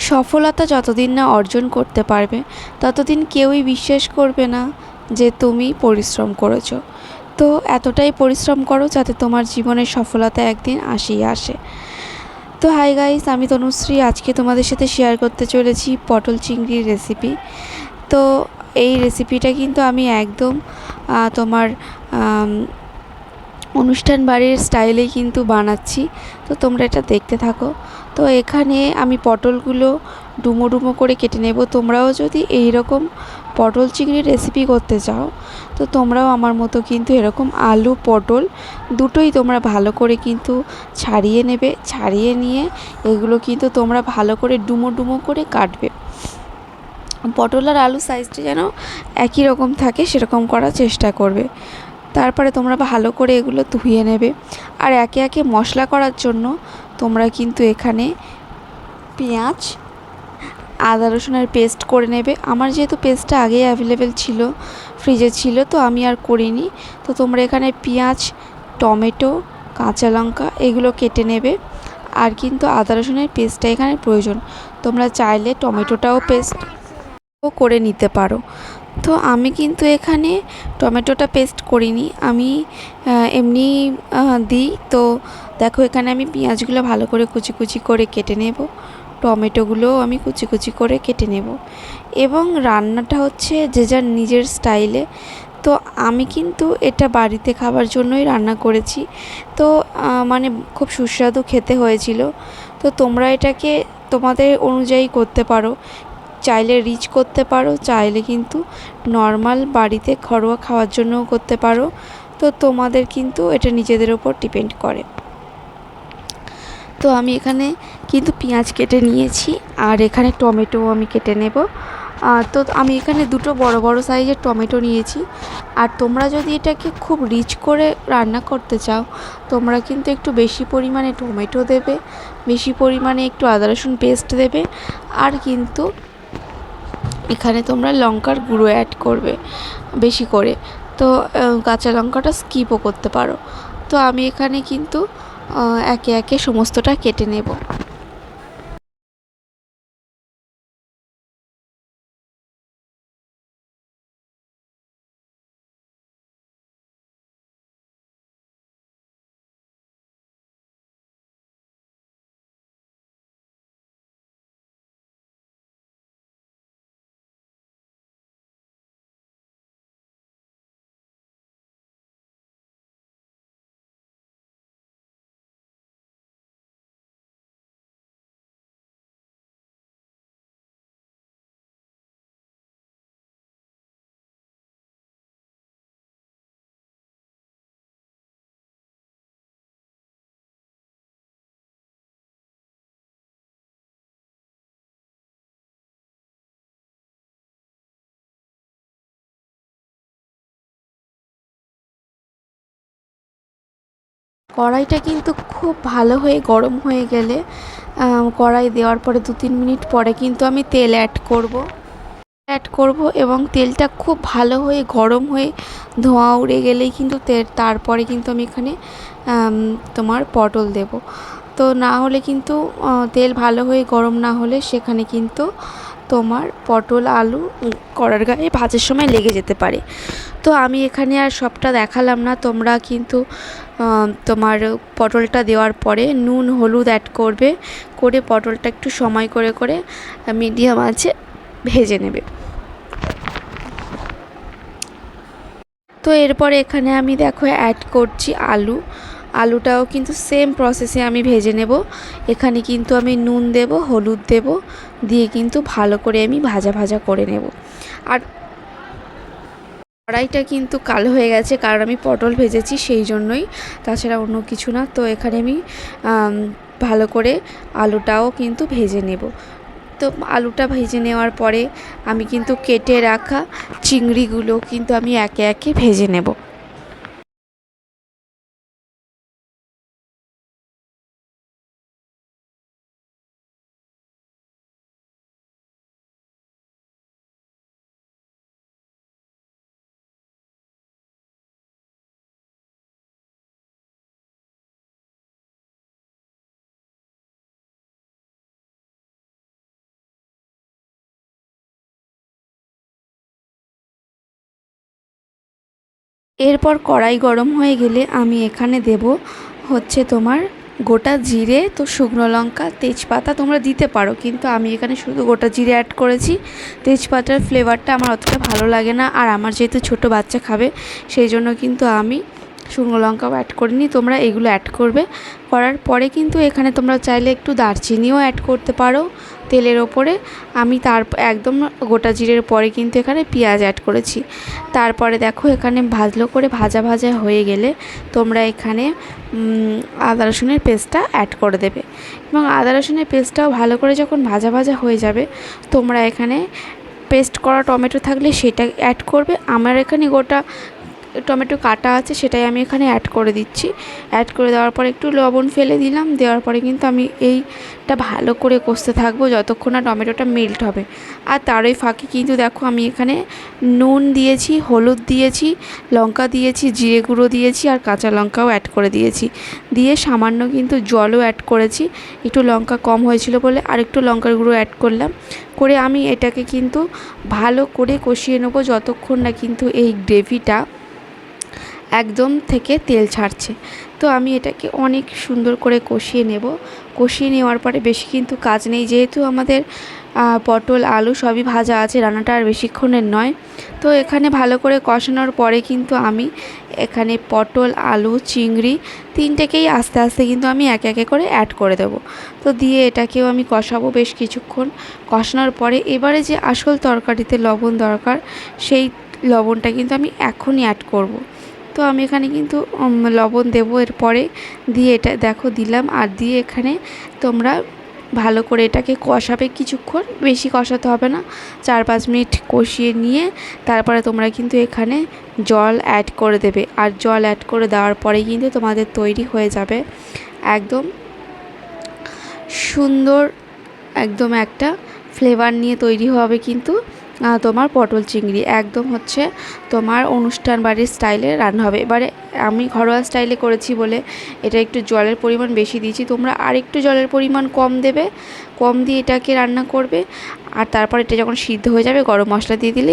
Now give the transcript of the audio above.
সফলতা যতদিন না অর্জন করতে পারবে ততদিন কেউই বিশ্বাস করবে না যে তুমি পরিশ্রম করেছো। তো এতটাই পরিশ্রম করো যাতে তোমার জীবনের সফলতা একদিন আসেই আসে। তো হাই গাইস, আমি তনুশ্রী। আজকে তোমাদের সাথে শেয়ার করতে চলেছি পটল চিংড়ির রেসিপি। তো এই রেসিপিটা কিন্তু আমি একদম তোমার অনুষ্ঠান বাড়ির স্টাইলেই কিন্তু বানাচ্ছি। তো তোমরা এটা দেখতে থাকো। তো এখানে আমি পটলগুলো ডুমো ডুমো করে কেটে নেব। তোমরাও যদি এই রকম পটল চিংড়ির রেসিপি করতে চাও তো তোমরাও আমার মতো কিন্তু এরকম আলু পটল দুটোই তোমরা ভালো করে কিন্তু ছাড়িয়ে নেবে। ছাড়িয়ে নিয়ে এগুলো কিন্তু তোমরা ভালো করে ডুমো ডুমো করে কাটবে। পটল আর আলু সাইজটা যেন একই রকম থাকে সেরকম করার চেষ্টা করবে। তারপরে তোমরা ভালো করে এগুলো ধুয়ে নেবে। আর একে একে মশলা করার জন্য তোমরা কিন্তু এখানে পেঁয়াজ, আদা রসুনের পেস্ট করে নেবে। আমার যেহেতু পেস্টটা আগেই অ্যাভেলেবেল ছিল, ফ্রিজে ছিল, তো আমি আর করিনি। তো তোমরা এখানে পেঁয়াজ, টমেটো, কাঁচা লঙ্কা এগুলো কেটে নেবে। আর কিন্তু আদা রসুনের পেস্টটা এখানে প্রয়োজন। তোমরা চাইলে টমেটোটাও পেস্ট করে নিতে পারো। তো আমি কিন্তু এখানে টমেটোটা পেস্ট করিনি, আমি এমনি দিই। তো দেখো এখানে আমি পেঁয়াজগুলো ভালো করে কুচি কুচি করে কেটে নেব, টমেটোগুলোও আমি কুচি কুচি করে কেটে নেব। এবং রান্নাটা হচ্ছে যে যার নিজের স্টাইলে। তো আমি কিন্তু এটা বাড়িতে খাবার জন্যই রান্না করেছি। তো মানে খুব সুস্বাদু খেতে হয়েছিল। তো তোমরা এটাকে তোমাদের অনুযায়ী করতে পারো, চাইলে রিচ করতে পারো, চাইলে কিন্তু নর্মাল বাড়িতে ঘরোয়া খাওয়ার জন্যও করতে পারো। তো তোমাদের কিন্তু এটা নিজেদের ওপর ডিপেন্ড করে। তো আমি এখানে কিন্তু পেঁয়াজ কেটে নিয়েছি, আর এখানে টমেটোও আমি কেটে নেব। তো আমি এখানে দুটো বড় বড় সাইজের টমেটো নিয়েছি। আর তোমরা যদি এটাকে খুব রিচ করে রান্না করতে চাও তোমরা কিন্তু একটু বেশি পরিমাণে টমেটো দেবে, বেশি পরিমাণে একটু আদা রসুন পেস্ট দেবে। আর কিন্তু এখানে তোমরা লঙ্কার গুঁড়ো অ্যাড করবে বেশি করে। তো কাঁচা লঙ্কাটা স্কিপও করতে পারো। তো আমি এখানে কিন্তু একে একে সমস্তটা কেটে নেব। কড়াইটা কিন্তু খুব ভালো হয়ে গরম হয়ে গেলে কড়াই দেওয়ার পরে 2-3 মিনিট পরে কিন্তু আমি তেল অ্যাড করব এবং তেলটা খুব ভালো হয়ে গরম হয়ে ধোঁয়া উড়ে গেলেই কিন্তু তারপরে কিন্তু আমি এখানে তোমার পটল দেব। তো না হলে কিন্তু তেল ভালো হয়ে গরম না হলে সেখানে কিন্তু তোমার পটল আলু কড়ার গায়ে ভাজার সময় লেগে যেতে পারে। তো আমি এখানে আর সবটা দেখালাম না। তোমরা কিন্তু তোমার পটলটা দেওয়ার পরে নুন হলুদ অ্যাড করবে, করে পটলটা একটু সময় করে করে মিডিয়াম আঁচে ভেজে নেবে। তো এরপরে এখানে আমি দেখো অ্যাড করছি আলুটাও কিন্তু সেম প্রসেসে আমি ভেজে নেব। এখানে কিন্তু আমি নুন দেব, হলুদ দেব, দিয়ে কিন্তু ভালো করে আমি ভাজা ভাজা করে নেব। আর কড়াইটা কিন্তু কালো হয়ে গেছে কারণ আমি পটল ভেজেছি সেই জন্যই, তাছাড়া অন্য কিছু না। তো এখানে আমি ভালো করে আলুটাও কিন্তু ভেজে নেব। তো আলুটা ভেজে নেওয়ার পরে আমি কিন্তু কেটে রাখা চিংড়িগুলো কিন্তু আমি একে একে ভেজে নেব। এরপর কড়াই গরম হয়ে গেলে আমি এখানে দেব হচ্ছে তোমার গোটা জিরে, তো শুকনো লঙ্কা, তেজপাতা তোমরা দিতে পারো, কিন্তু আমি এখানে শুধু গোটা জিরে অ্যাড করেছি। তেজপাতার ফ্লেভারটা আমার অতটা ভালো লাগে না, আর আমার যেহেতু ছোটো বাচ্চা খাবে সেই জন্য কিন্তু আমি শুকনো লঙ্কাও অ্যাড করিনি। তোমরা এগুলো অ্যাড করবে। করার পরে কিন্তু এখানে তোমরা চাইলে একটু দারচিনিও অ্যাড করতে পারো তেলের ওপরে। আমি একদম গোটা জিরের পরে কিন্তু এখানে পেঁয়াজ অ্যাড করেছি। তারপরে দেখো এখানে ভাজা ভাজা হয়ে গেলে তোমরা এখানে আদা রসুনের পেস্টটা অ্যাড করে দেবে, এবং আদা রসুনের পেস্টটাও ভালো করে যখন ভাজা ভাজা হয়ে যাবে তোমরা এখানে পেস্ট করা টমেটো থাকলে সেটা অ্যাড করবে। আমার এখানে গোটা টমেটো কাটা আছে, সেটাই আমি এখানে অ্যাড করে দিচ্ছি। অ্যাড করে দেওয়ার পরে একটু লবণ ফেলে দিলাম। দেওয়ার পরে কিন্তু আমি এইটা ভালো করে কষতে থাকবো যতক্ষণ না টমেটোটা মেল্ট হবে। আর তারই ফাঁকে কিন্তু দেখো আমি এখানে নুন দিয়েছি, হলুদ দিয়েছি, লঙ্কা দিয়েছি, জিরে গুঁড়ো দিয়েছি, আর কাঁচা লঙ্কাও অ্যাড করে দিয়েছি। দিয়ে সামান্য কিন্তু জলও অ্যাড করেছি। একটু লঙ্কা কম হয়েছিল বলে আর একটু লঙ্কার গুঁড়ো অ্যাড করলাম। করে আমি এটাকে কিন্তু ভালো করে কষিয়ে নেবো যতক্ষণ না কিন্তু এই গ্রেভিটা একদম থেকে তেল ছাড়ছে। তো আমি এটাকে অনেক সুন্দর করে কষিয়ে নেব। কষিয়ে নেওয়ার পরে বেশি কিন্তু কাজ নেই, যেহেতু আমাদের পটল আলু সবই ভাজা আছে, রান্নাটা আর বেশিক্ষণের নয়। তো এখানে ভালো করে কষানোর পরে কিন্তু আমি এখানে পটল আলু চিংড়ি তিনটেকেই আস্তে আস্তে কিন্তু আমি একে একে করে অ্যাড করে দেব। তো দিয়ে এটাকেও আমি কষাবো বেশ কিছুক্ষণ। কষানোর পরে এবারে যে আসল তরকারিতে লবণ দরকার, সেই লবণটা কিন্তু আমি এখনই অ্যাড করব। তো আমি এখানে কিন্তু লবণ দেবো এরপরে। দিয়ে এটা দেখো দিলাম, আর দিয়ে এখানে তোমরা ভালো করে এটাকে কষাবে কিছুক্ষণ, বেশি কষাতে হবে না, 4-5 মিনিট কষিয়ে নিয়ে তারপরে তোমরা কিন্তু এখানে জল অ্যাড করে দেবে। আর জল অ্যাড করে দেওয়ার পরে কিন্তু তোমাদের তৈরি হয়ে যাবে একদম সুন্দর, একদম একটা ফ্লেভার নিয়ে তৈরি হবে কিন্তু তোমার পটল চিংড়ি। একদম হচ্ছে তোমার অনুষ্ঠান বাড়ির স্টাইলে রান্না হবে। এবারে আমি ঘরোয়া স্টাইলে করেছি বলে এটা একটু জলের পরিমাণ বেশি দিয়েছি, তোমরা আর একটু জলের পরিমাণ কম দেবে, কম দিয়ে এটাকে রান্না করবে। আর তারপর এটা যখন সিদ্ধ হয়ে যাবে গরম মশলা দিয়ে দিলে